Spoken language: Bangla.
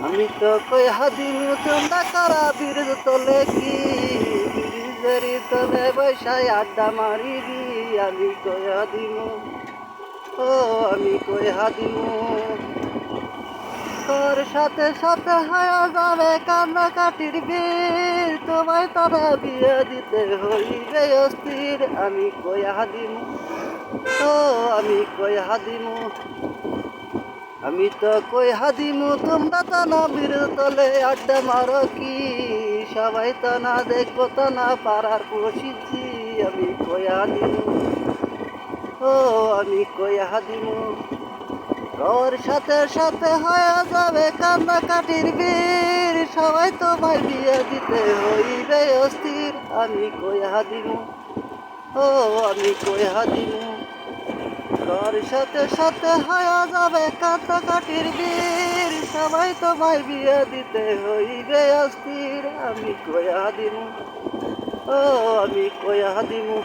আমি তো কইয়া দিমু তোমরা কারা বীর তোলে কি ব্রিজের তলে বৈশায় আড্ডা মারিবি আমি কইয়া দিমু ও আমি কইয়া দিমু তোর সাথে সাথে হায়া যাবে কান্নাকাটির বীর তোমায় তারা বিয়ে দিতে হইবে অস্থির আমি কইয়া দিমু ও আমি কইয়া দিমু আমি তো কইয়া দিমু তোমরা তো না বীর তলে আড্ডা মারো কি সবাই তো না দেখবো তো না পাড়ার প্রসিদ্ধি আমি কইয়া দিমু ও আমি কইয়া দিমু তোর সাথে সাথে হয়ে যাবে কান্নাকাটির বীর সবাই তোমায় বিয়ে দিতে হইবে অস্থির আমি কইয়া দিমু ও আমি কইয়া দিমু তোর সাথে সাথে হয়ে যাবে কান্নাকাটির বীর সবাই তোমায় বিয়ে দিতে হইবে অস্থির আমি কইয়া দিমু ও আমি কইয়া দিমু।